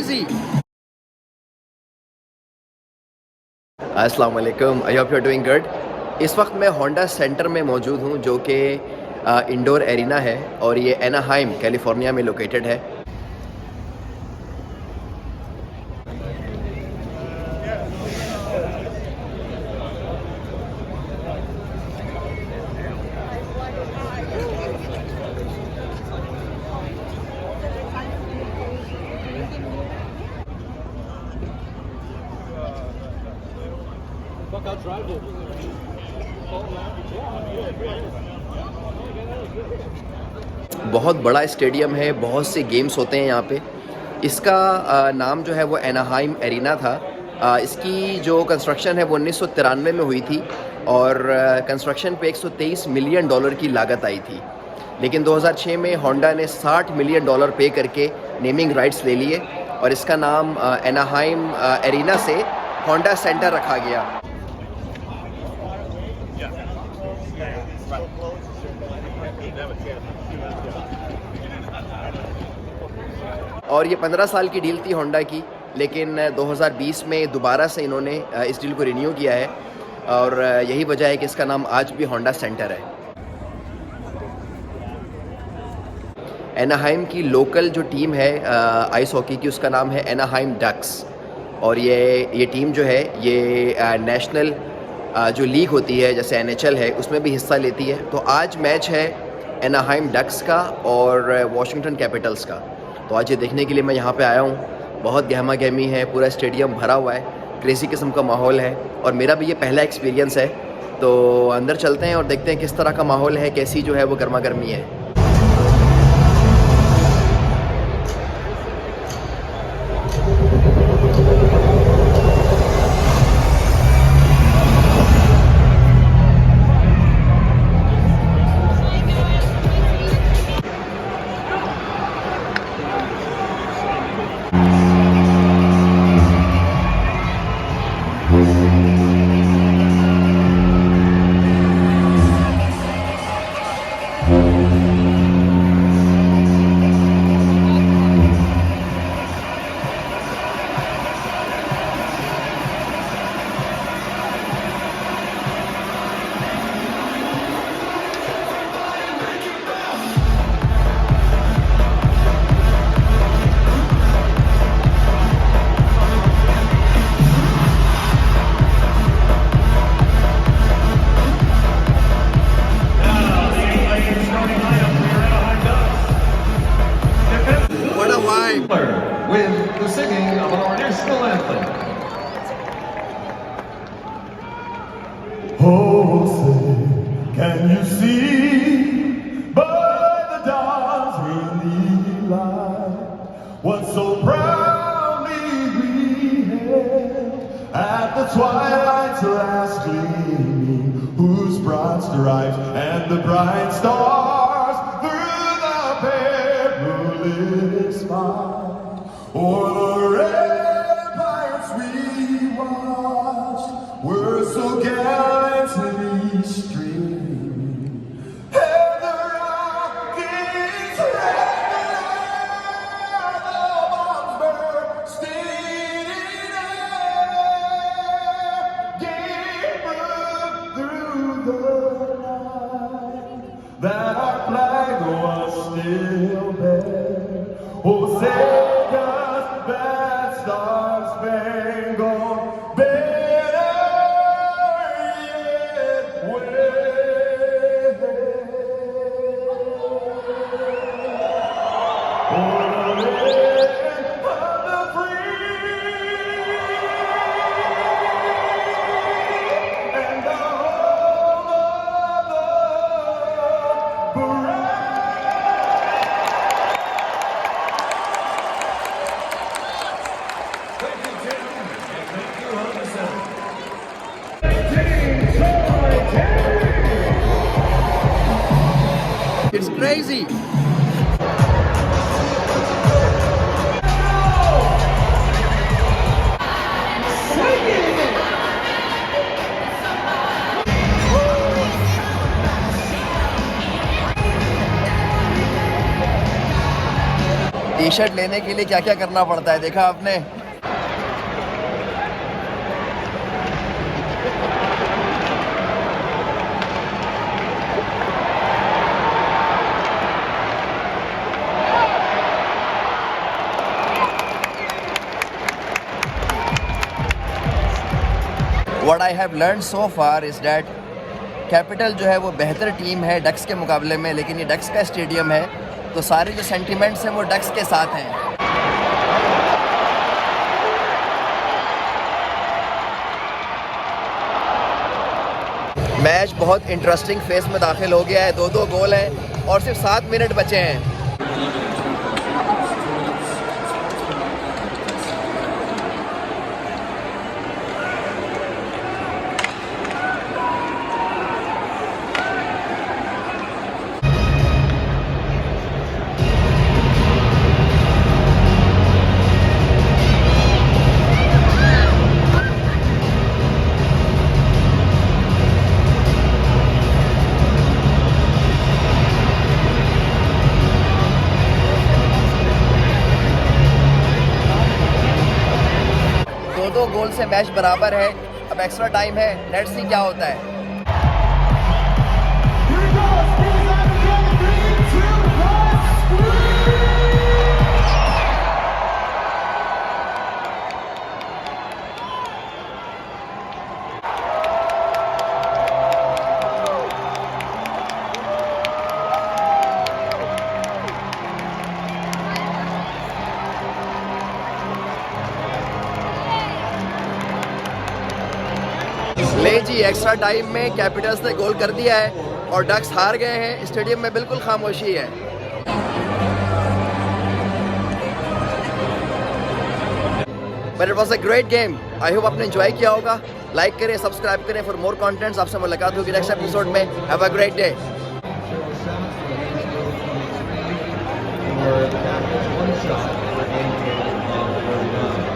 crazy. अस्सलाम वालेकुम, I hope you are doing good. इस वक्त मैं होंडा सेंटर में मौजूद हूँ जो कि इंडोर एरिना है और ये एनाहाइम कैलिफोर्निया में लोकेटेड है। बहुत बड़ा स्टेडियम है, बहुत से गेम्स होते हैं यहाँ पे। इसका नाम जो है वो एनाहाइम एरिना था। इसकी जो कंस्ट्रक्शन है वो 1993 में हुई थी और कंस्ट्रक्शन पे 123 मिलियन डॉलर की लागत आई थी। लेकिन 2006 में होंडा ने 60 मिलियन डॉलर पे करके नेमिंग राइट्स ले लिए और इसका नाम एनाहाइम एरिना से होंडा सेंटर रखा गया। और ये 15 साल की डील थी होंडा की, लेकिन 2020 में दोबारा से इन्होंने इस डील को रिन्यू किया है और यही वजह है कि इसका नाम आज भी होंडा सेंटर है। एनाहाइम की लोकल जो टीम है आइस हॉकी की, उसका नाम है एनाहाइम डक्स और ये टीम जो है ये नेशनल जो लीग होती है जैसे NHL है उसमें भी हिस्सा लेती है। तो आज मैच है एनाहाइम डक्स का और वॉशिंगटन कैपिटल्स का। तो आज ये देखने के लिए मैं यहाँ पे आया हूँ। बहुत गहमा गहमी है, पूरा स्टेडियम भरा हुआ है, क्रेज़ी किस्म का माहौल है और मेरा भी ये पहला एक्सपीरियंस है। तो अंदर चलते हैं और देखते हैं किस तरह का माहौल है, कैसी जो है वो गर्मा गर्मी है। With the singing of our national anthem. Oh, say, can you see by the dawn's early light what so proudly we hailed at the twilight's last gleaming, whose broad stripes and the bright stars through the perilous fight o'er the ramparts we watched were so gallantly streaming, and the rockets ran, the bombs bursting in air, gave proof through the night that our flag was still there. Oh, say that star-spangled banner yet wave. Oh, the land of the free and the home of the brave. It's crazy. T shirt लेने के लिए क्या क्या करना पड़ता है, देखा आपने? What I have learned so far is that capital जो है वो बेहतर टीम है डक्स के मुकाबले में, लेकिन ये डक्स का स्टेडियम है तो सारे जो सेंटिमेंट्स हैं वो डक्स के साथ हैं। मैच बहुत इंटरेस्टिंग फेस में दाखिल हो गया है, 2-2 गोल हैं और सिर्फ 7 मिनट बचे हैं। दो गोल से मैच बराबर है, अब एक्स्ट्रा टाइम है, लेट्स सी क्या होता है। Here he goes. He's on the game. 3, 2, 1, ले जी, एक्स्ट्रा टाइम में कैपिटल्स ने गोल कर दिया है और डक्स हार गए हैं। स्टेडियम में बिल्कुल खामोशी है। But it was a great game. I hope आपने एंजॉय किया होगा। लाइक करें, सब्सक्राइब करें फॉर मोर कंटेंट्स। आपसे मुलाकात होगी नेक्स्ट एपिसोड में। Have a great day. For the Capitals, 1 shot for game total of 39.